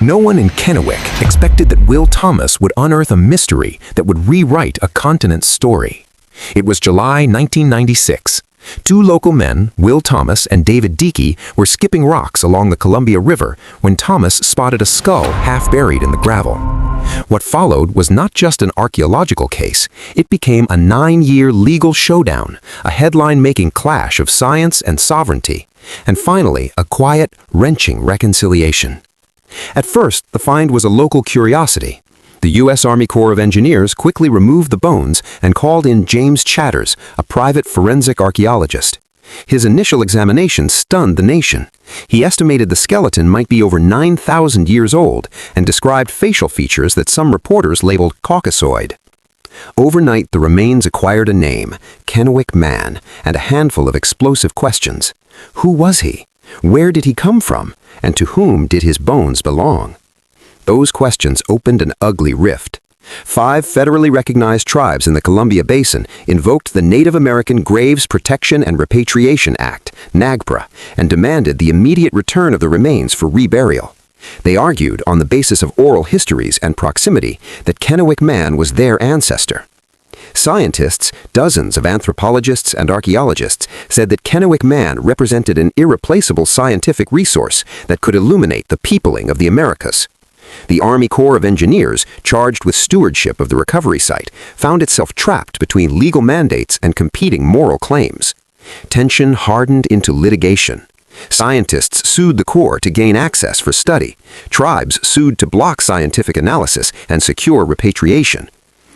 No one in Kennewick expected that Will Thomas would unearth a mystery that would rewrite a continent's story. It was July 1996. Two local men, Will Thomas and David Dickey, were skipping rocks along the Columbia River when Thomas spotted a skull half buried in the gravel. What followed was not just an archaeological case, it became a 9-year legal showdown, a headline-making clash of science and sovereignty, and finally, a quiet, wrenching reconciliation. At first, the find was a local curiosity. The U.S. Army Corps of Engineers quickly removed the bones and called in James Chatters, a private forensic archaeologist. His initial examination stunned the nation. He estimated the skeleton might be over 9,000 years old and described facial features that some reporters labeled Caucasoid. Overnight, the remains acquired a name, Kennewick Man, and a handful of explosive questions. Who was he? Where did he come from? And to whom did his bones belong? Those questions opened an ugly rift. 5 federally recognized tribes in the Columbia Basin invoked the Native American Graves Protection and Repatriation Act, NAGPRA, and demanded the immediate return of the remains for reburial. They argued, on the basis of oral histories and proximity, that Kennewick Man was their ancestor. Scientists, dozens of anthropologists and archaeologists, said that Kennewick Man represented an irreplaceable scientific resource that could illuminate the peopling of the Americas. The Army Corps of Engineers, charged with stewardship of the recovery site, found itself trapped between legal mandates and competing moral claims. Tension hardened into litigation. Scientists sued the Corps to gain access for study. Tribes sued to block scientific analysis and secure repatriation.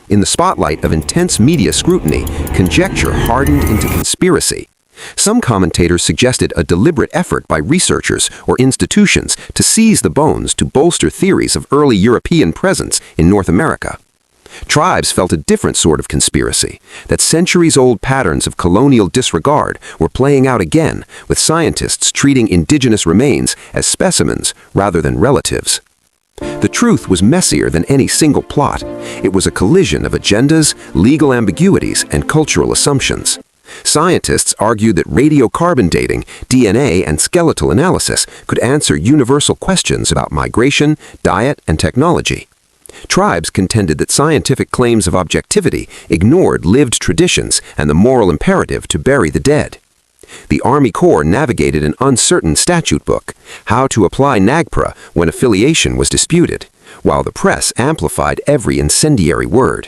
In the spotlight of intense media scrutiny, conjecture hardened into conspiracy. Some commentators suggested a deliberate effort by researchers or institutions to seize the bones to bolster theories of early European presence in North America. Tribes felt a different sort of conspiracy, that centuries-old patterns of colonial disregard were playing out again, with scientists treating indigenous remains as specimens rather than relatives. The truth was messier than any single plot. It was a collision of agendas, legal ambiguities, and cultural assumptions. Scientists argued that radiocarbon dating, DNA, and skeletal analysis could answer universal questions about migration, diet, and technology. Tribes contended that scientific claims of objectivity ignored lived traditions and the moral imperative to bury the dead. The Army Corps navigated an uncertain statute book, how to apply NAGPRA when affiliation was disputed, while the press amplified every incendiary word.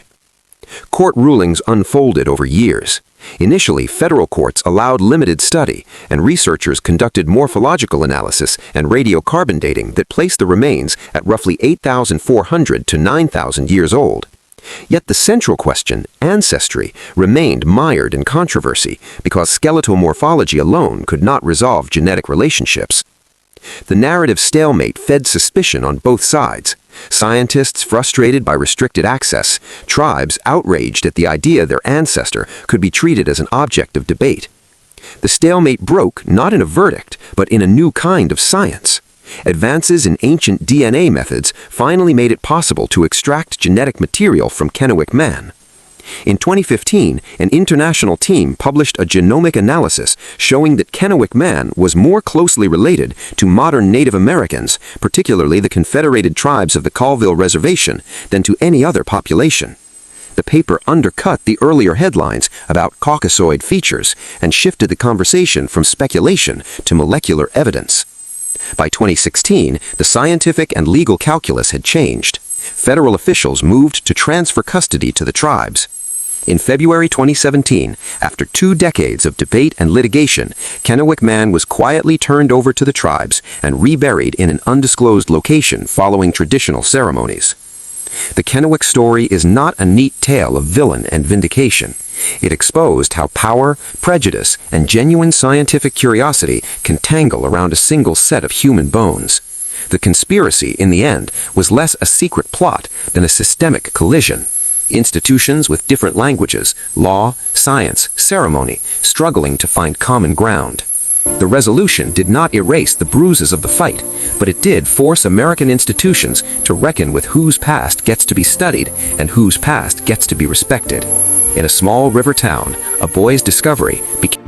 Court rulings unfolded over years. Initially, federal courts allowed limited study, and researchers conducted morphological analysis and radiocarbon dating that placed the remains at roughly 8,400 to 9,000 years old. Yet the central question, ancestry, remained mired in controversy because skeletal morphology alone could not resolve genetic relationships. The narrative stalemate fed suspicion on both sides. Scientists frustrated by restricted access, tribes outraged at the idea their ancestor could be treated as an object of debate. The stalemate broke not in a verdict, but in a new kind of science. Advances in ancient DNA methods finally made it possible to extract genetic material from Kennewick Man. In 2015, an international team published a genomic analysis showing that Kennewick Man was more closely related to modern Native Americans, particularly the Confederated Tribes of the Colville Reservation, than to any other population. The paper undercut the earlier headlines about Caucasoid features and shifted the conversation from speculation to molecular evidence. By 2016, the scientific and legal calculus had changed. Federal officials moved to transfer custody to the tribes. In February 2017, after 2 decades of debate and litigation, Kennewick Man was quietly turned over to the tribes and reburied in an undisclosed location following traditional ceremonies. The Kennewick story is not a neat tale of villain and vindication. It exposed how power, prejudice, and genuine scientific curiosity can tangle around a single set of human bones. The conspiracy, in the end, was less a secret plot than a systemic collision. Institutions with different languages, law, science, ceremony, struggling to find common ground. The resolution did not erase the bruises of the fight, but it did force American institutions to reckon with whose past gets to be studied and whose past gets to be respected. In a small river town, a boy's discovery became